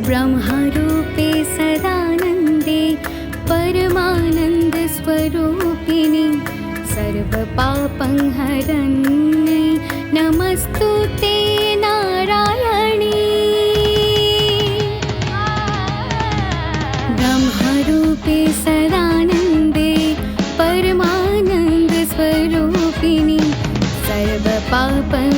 ब्रह्मरूपे सदानन्दे परमानन्दस्वरूपिणि सर्वपापं हरन्यै नमस्तुते नारायणी। ब्रह्मरूपे सदानन्दे परमानन्दस्वरूपिणि सर्वपापं